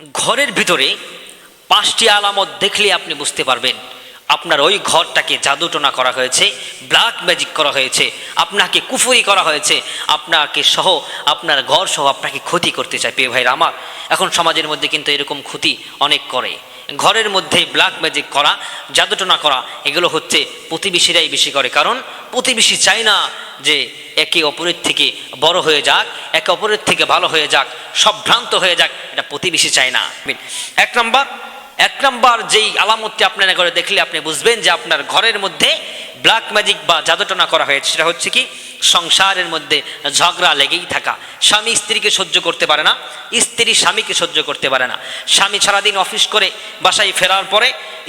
ঘরের ভিতরে 5টি আলামত দেখলে আপনি বুঝতে পারবেন আপনার ওই ঘরটাকে জাদুটোনা করা হয়েছে, ব্ল্যাক ম্যাজিক করা হয়েছে, আপনাকে কুফরি করা হয়েছে, আপনাকে সহ আপনার ঘর সহ আপনাকে ক্ষতি করতে চায়। প্রিয় ভাইরা আমার, এখন সমাজের মধ্যে কিন্তু এরকম ক্ষতি অনেক করে। ঘরের মধ্যে ব্ল্যাক ম্যাজিক করা, জাদুটোনা করা, এগুলো হচ্ছে প্রতিবেশীরাই বেশি করে। কারণ প্রতিবেশী চায় না যে একে অপরের থেকে বড় হয়ে যাক, একে অপরের থেকে ভালো হয়ে যাক, সব ভ্রান্ত হয়ে যাক, এটা প্রতিবেশী চায় না। এক নম্বর যেই আলামতটি আপনার ঘরে দেখলে আপনি বুঝবেন যে আপনার ঘরের মধ্যে ব্ল্যাক ম্যাজিক বা জাদুটোনা করা হয়েছে, সেটা হচ্ছে কি সংসারের মধ্যে ঝগড়া লেগেই থাকা। স্বামী স্ত্রীকে সহ্য করতে পারে না, স্ত্রী স্বামীকে সহ্য করতে পারে না। স্বামী সারাদিন অফিস করে বাসায় ফেরার পরে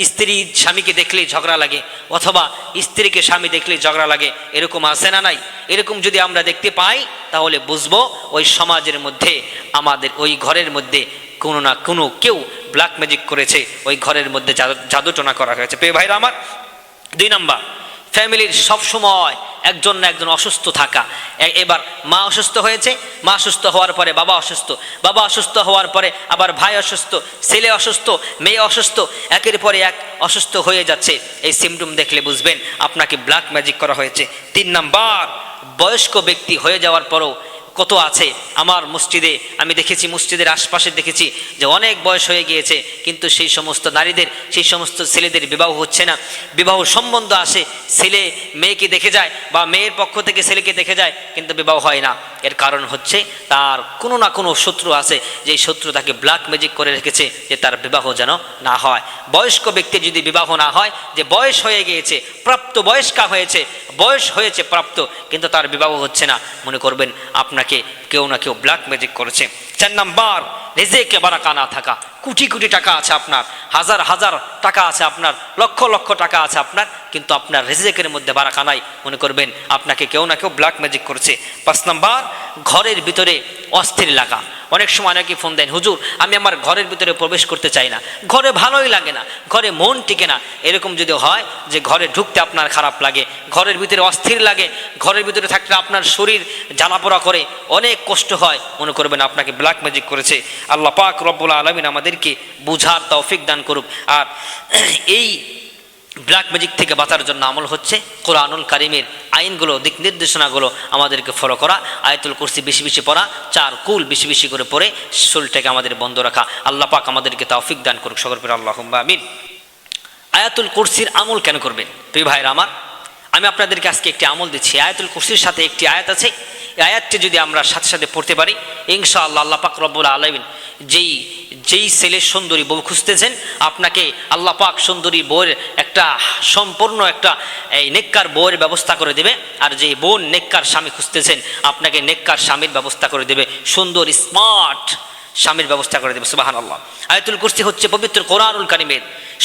স্ত্রী স্বামীকে দেখলেই ঝগড়া লাগে, অথবা স্ত্রীকে স্বামী দেখলেই ঝগড়া লাগে। এরকম আছে না নাই? এরকম যদি আমরা দেখতে পাই তাহলে বুঝবো ওই সমাজের মধ্যে, আমাদের ওই ঘরের মধ্যে কোনো না কোনো কেউ ব্ল্যাক ম্যাজিক করেছে, ওই ঘরের মধ্যে জাদুটোনা করা হয়েছে। প্রিয় ভাইরা আমার, 2 নম্বর, ফ্যামিলির সবসময় একজন না একজন অসুস্থ থাকা। এবার মা অসুস্থ হয়েছে, মা অসুস্থ হওয়ার পরে বাবা অসুস্থ, বাবা অসুস্থ হওয়ার পরে আবার ভাই অসুস্থ, ছেলে অসুস্থ, মেয়ে অসুস্থ, একের পরে এক অসুস্থ হয়ে যাচ্ছে। এই সিমটম দেখলে বুঝবেন আপনাকে ব্ল্যাক ম্যাজিক করা হয়েছে। 3 নম্বর, বয়স্ক ব্যক্তি হয়ে যাওয়ার পরও কত আছে আমার মসজিদে, আমি দেখেছি মসজিদের আশপাশে দেখেছি যে অনেক বয়স হয়ে গিয়েছে, কিন্তু সেই সমস্ত নারীদের, সেই সমস্ত ছেলেদের বিবাহ হচ্ছে না। বিবাহ সম্বন্ধ আসে, ছেলে মেয়েকে দেখে যায় বা মেয়ের পক্ষ থেকে ছেলেকে দেখে যায়, কিন্তু বিবাহ হয় না। এর কারণ হচ্ছে তার কোনো না কোনো শত্রু আছে, যে শত্রু তাকে ব্ল্যাক ম্যাজিক করে রেখেছে যে তার বিবাহ যেন না হয়। বয়স্ক ব্যক্তির যদি বিবাহ না হয়, যে বয়স হয়ে গিয়েছে, প্রাপ্ত বয়স্কা হয়েছে, বয়স হয়েছে প্রাপ্ত, কিন্তু তার বিবাহ হচ্ছে না, মনে করবেন আপনাকে কেউ না কেউ ব্ল্যাক ম্যাজিক করেছে। 4 নম্বর, রিজিকে বারাকা না থাকা। কোটি কোটি টাকা আছে আপনার, হাজার হাজার টাকা আছে আপনার, লক্ষ লক্ষ টাকা আছে আপনার, কিন্তু আপনার রিজিকের মধ্যে বারাকা নাই, মনে করবেন আপনাকে কেউ না কেউ ব্ল্যাক ম্যাজিক করেছে। 5 নম্বর, ঘরের ভিতরে অস্থির লাগা। অনেক সময় অনেকে ফোন দেন, হুজুর আমি আমার ঘরের ভিতরে প্রবেশ করতে চাই না, ঘরে ভালোই লাগে না, ঘরে মন টিকে না। এরকম যদি হয় যে ঘরে ঢুকতে আপনার খারাপ লাগে, ঘরের ভিতরে অস্থির লাগে, ঘরের ভিতরে থাকলে আপনার শরীর জ্বালাপোড়া করে, অনেক কষ্ট হয়, মনে করবেন আপনাকে ব্ল্যাক ম্যাজিক করেছে। আল্লাহ পাক রব্বুল আলামিন আমাদেরকে বুঝার তৌফিক দান করুক। আর এই ব্ল্যাক ম্যাজিক থেকে বাঁচার জন্য আমল হচ্ছে কোরআনুল কারীমের আইনগুলো, দিক নির্দেশনাগুলো আমাদেরকে ফলো করা, আয়াতুল কুরসি বেশি বেশি পড়া, 4 কুল বেশি বেশি করে পড়ে শরীরটাকে আমাদের বন্ধ রাখা। আল্লাহ পাক আমাদেরকে তৌফিক দান করুক, সকল পড়ে আল্লাহুম্মা আমিন। আয়াতুল কুরসির আমল কেন করবেন? প্রিয় ভাইরা আমার, আমি আপনাদেরকে আজকে একটি আমল দিচ্ছি। আয়াতুল কুরসির সাথে একটি আয়াত আছে, এই আয়াতটি যদি আমরা সাথে সাথে পড়তে পারি, ইনশাআল্লাহ আল্লাহ পাক রব্বুল আলামিন যেই ছেলে সুন্দরী বউ খুঁজতেছেন, আপনাকে আল্লাহ পাক সুন্দরী বউয়ের একটা সম্পূর্ণ একটা এই নেককার বউয়ের ব্যবস্থা করে দেবে। আর যে বোন নেককার স্বামী খুঁজতেছেন, আপনাকে নেককার স্বামীর ব্যবস্থা করে দেবে, সুন্দর স্মার্ট স্বামীর ব্যবস্থা করে দেবে। সুবহানাল্লাহ। আয়াতুল কুরসি হচ্ছে পবিত্র কোরআনুল কারীমের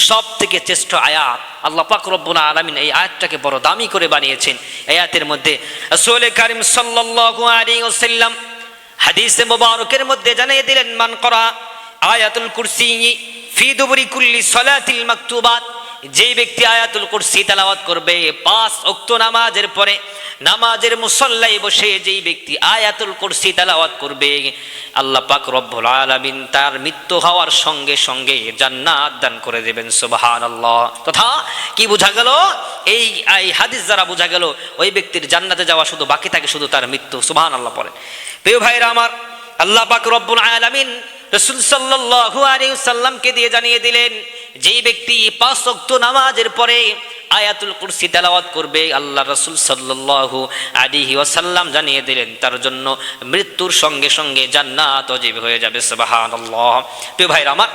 সব থেকে শ্রেষ্ঠ আয়াত। আল্লাহ পাক রব্বুল আলামিন এই আয়াতটাকে বড় দামি করে বানিয়েছেন। আয়াতের মধ্যে রাসূল কারীম সাল্লাল্লাহু আলাইহি ওয়াসাল্লাম হাদিসে মুবারকের মধ্যে জানিয়ে দিলেন, মান করা আয়াতুল কুরসি ফি দুবুরি কুল্লি সালাতিল মাকতুবাত, যে ব্যক্তি আয়াতুল কুরসি তেলাওয়াত করবে 5 ওয়াক্ত নামাজের পরে, নামাজের মুসল্লায় বসে যেই ব্যক্তি আয়াতুল কুরসি তেলাওয়াত করবে, আল্লাহ পাক রব্বুল আলামিন তার মৃত্যু হওয়ার সঙ্গে সঙ্গে জান্নাত দান করে দেবেন। সুবহানাল্লাহ। তথা কি বোঝা গেল? এই হাদিস দ্বারা বোঝা গেল ওই ব্যক্তির জান্নাতে যাওয়া শুধু বাকি থাকে শুধু তার মৃত্যু। সুবহানাল্লাহ পড়ে। প্রিয় ভাইরা আমার, আল্লাহ পাক রব্বুল আলামিন রাসূল সাল্লাল্লাহু আলাইহি ওয়াসাল্লামকে দিয়ে জানিয়ে দিলেন, যেই ব্যক্তি 5 ওয়াক্ত নামাজের পরে আয়াতুল কুরসি তেলাওয়াত করবে, আল্লাহ রাসূল সাল্লাল্লাহু আলাইহি ওয়াসাল্লাম জানিয়ে দিলেন তার জন্য মৃত্যুর সঙ্গে সঙ্গে জান্নাত ওয়াজিব হয়ে যাবে। সুবহানাল্লাহ। প্রিয় ভাইরা আমার,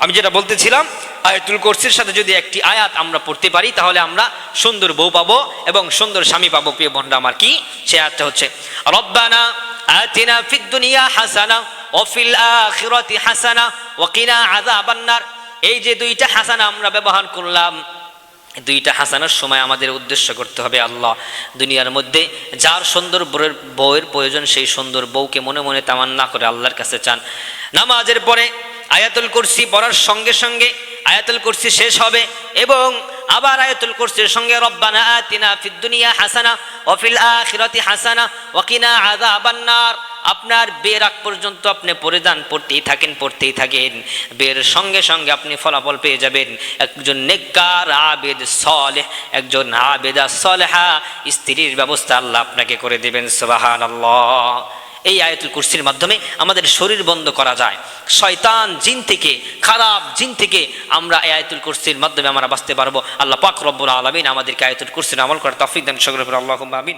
আমি যেটা বলতেছিলাম, আয়াতুল কুরসির সাথে যদি একটি আয়াত আমরা পড়তে পারি তাহলে আমরা সুন্দর বউ পাবো এবং সুন্দর স্বামী পাবো। প্রিয় বন্ধুরা আমার, কি সে আয়াতটা হচ্ছে, রব্বানা আতিনা ফিদ দুনিয়া হাসানা ওয়া ফিল আখিরাতি হাসানা ওয়া কিনা আযাবান নার। এই যে 2টা হাসানা আমরা ব্যবহার করলাম, 2টা হাসানার সময় আমাদের উদ্দেশ্য করতে হবে আল্লাহ। দুনিয়ার মধ্যে যার সুন্দর বউয়ের প্রয়োজন, সেই সুন্দর বউকে মনে মনে তামান্না করে আল্লাহর কাছে চান। নামাজের পরে আয়াতুল কুরসি পড়ার সঙ্গে সঙ্গে আয়াতুল কুরসি শেষ হবে এবং আবার আয়াতুল কুরসির সঙ্গে রব্বানা আতিনা ফিদ দুনিয়া হাসানা ওয়া ফিল আখিরাতি হাসানা ওয়া কিনা আযাবান নার। আপনার বের আগ পর্যন্ত আপনি পরিধান পড়তেই থাকেন, বের সঙ্গে সঙ্গে আপনি ফলাফল পেয়ে যাবেন। একজন নেককার আবেদ সালেহ, একজন আবেদা সালেহা স্ত্রীর ব্যবস্থা আল্লাহ আপনাকে করে দেবেন। সুবহানাল্লাহ। এই আয়াতুল কুরসির মাধ্যমে আমাদের শরীর বন্ধ করা যায়, শয়তান জিন থেকে, খারাপ জিন থেকে আমরা এই আয়াতুল কুরসির মাধ্যমে আমরা বাঁচতে পারবো। আল্লাহ পাক রব্বুল আলামিন আমাদেরকে আয়াতুল কুরসির আমল করার তৌফিক দান। সকলে বলুন আল্লাহুম্মা আমিন।